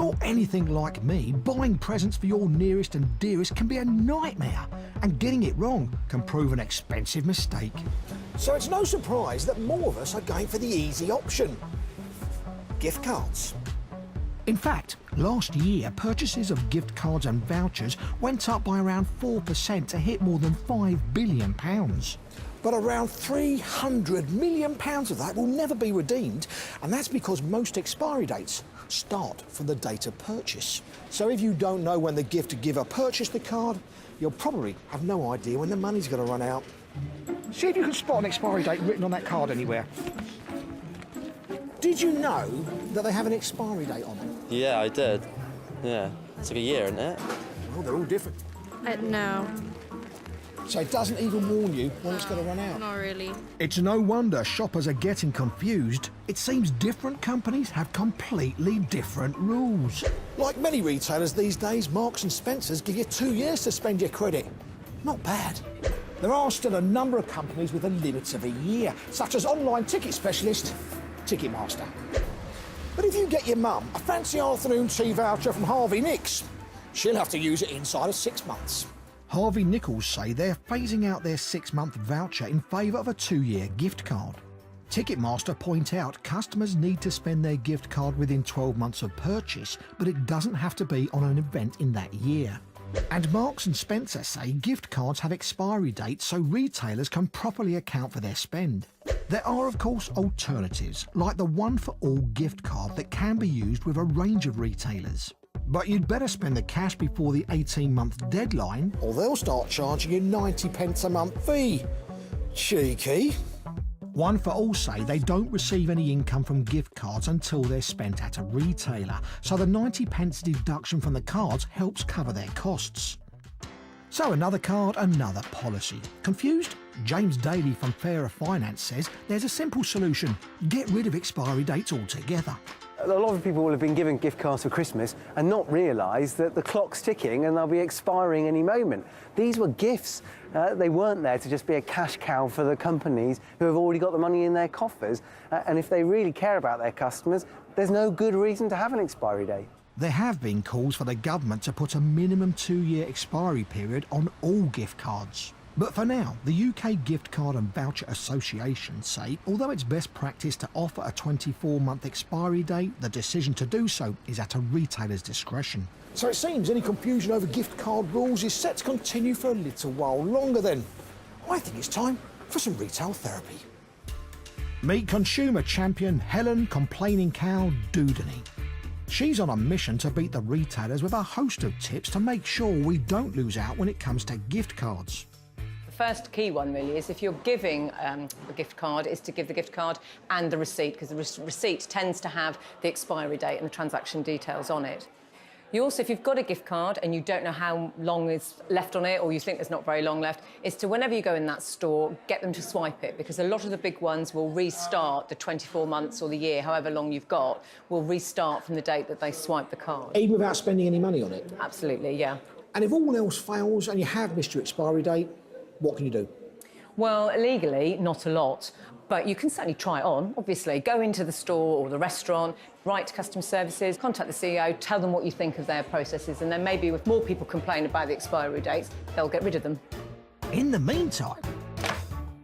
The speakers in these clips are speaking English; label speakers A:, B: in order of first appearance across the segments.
A: you're anything like me, buying presents for your nearest and dearest can be a nightmare, and getting it wrong can prove an expensive mistake.
B: So it's no surprise that more of us are going for the easy option. Gift cards.
A: In fact, last year, purchases of gift cards and vouchers went up by around 4% to hit more than £5 billion.
B: But around £300 million of that will never be redeemed, and that's because most expiry dates start from the date of purchase. So if you don't know when the gift giver purchased the card, you'll probably have no idea when the money's going to run out.
A: See if you can spot an expiry date written on that card anywhere.
B: Did you know that they have an expiry date on them?
C: Yeah, I did. Yeah. It's like a year, isn't it?
B: Well, they're all different.
D: No.
B: So it doesn't even warn you when it's going to run out?
D: Not really.
A: It's no wonder shoppers are getting confused. It seems different companies have completely different rules.
B: Like many retailers these days, Marks and Spencer's give you 2 years to spend your credit. Not bad. There are still a number of companies with a limit of a year, such as online ticket specialist Ticketmaster. But if you get your mum a fancy afternoon tea voucher from Harvey Nicks, she'll have to use it inside of 6 months.
A: Harvey Nichols say they're phasing out their 6-month voucher in favour of a 2-year gift card. Ticketmaster point out customers need to spend their gift card within 12 months of purchase, but it doesn't have to be on an event in that year. And Marks and Spencer say gift cards have expiry dates so retailers can properly account for their spend. There are, of course, alternatives, like the one-for-all gift card that can be used with a range of retailers. But you'd better spend the cash before the 18-month deadline,
B: or they'll start charging you 90p a month fee. Cheeky.
A: One for All say they don't receive any income from gift cards until they're spent at a retailer, so the 90p deduction from the cards helps cover their costs. So another card, another policy. Confused? James Daly from Fairer Finance says there's a simple solution. Get rid of expiry dates altogether.
E: A lot of people will have been given gift cards for Christmas and not realised that the clock's ticking and they'll be expiring any moment. These were gifts. They weren't there to just be a cash cow for the companies who have already got the money in their coffers. And if they really care about their customers, there's no good reason to have an expiry date.
A: There have been calls for the government to put a minimum 2-year expiry period on all gift cards. But for now, the UK Gift Card and Voucher Association say although it's best practice to offer a 24-month expiry date, the decision to do so is at a retailer's discretion.
B: So it seems any confusion over gift card rules is set to continue for a little while longer then. I think it's time for some retail therapy.
A: Meet consumer champion Helen Complaining Cow Dudeny. She's on a mission to beat the retailers with a host of tips to make sure we don't lose out when it comes to gift cards.
F: First key one really is if you're giving a gift card is to give the gift card and the receipt, because the receipt tends to have the expiry date and the transaction details on it. You also, if you've got a gift card and you don't know how long is left on it, or you think there's not very long left, is to whenever you go in that store, get them to swipe it, because a lot of the big ones will restart the 24 months or the year, however long you've got, will restart from the date that they swipe the card.
B: Even without spending any money on it?
F: Absolutely, yeah.
B: And if all else fails and you have missed your expiry date, what can you do?
F: Well, legally, not a lot, but you can certainly try it on, obviously. Go into the store or the restaurant, write to customer services, contact the CEO, tell them what you think of their processes, and then maybe if more people complain about the expiry dates, they'll get rid of them.
A: In the meantime,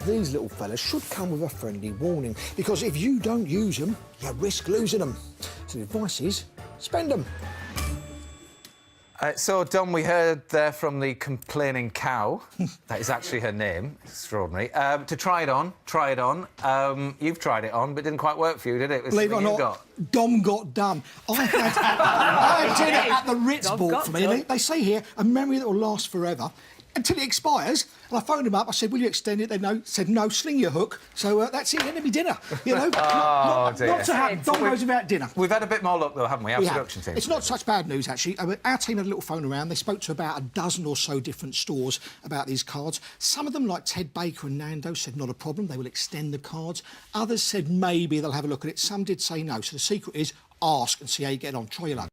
B: these little fellas should come with a friendly warning, because if you don't use them, you risk losing them. So the advice is, spend them.
G: So, Dom, we heard there from the complaining cow, that is actually her name, extraordinary, to try it on. You've tried it on, but it didn't quite work for you, did it?
B: Believe it or not, Dom got done. I had dinner at the Ritz bought for me, and they say here, a memory that will last forever, until it expires. And I phoned them up, I said, will you extend it? They said, no, sling your hook. So that's it, it'll be dinner, you know?
G: Oh, dear.
B: Not to have Dom goes without dinner.
G: We've had a bit more luck, though, haven't we? Our production team.
B: It's not such bad news, actually. Our team had a little phone around. They spoke to about a dozen or so different stores about these cards. Some of them, like Ted Baker and Nando, said not a problem. They will extend the cards. Others said maybe they'll have a look at it. Some did say no. So the secret is ask and see how you get on. Try your luck.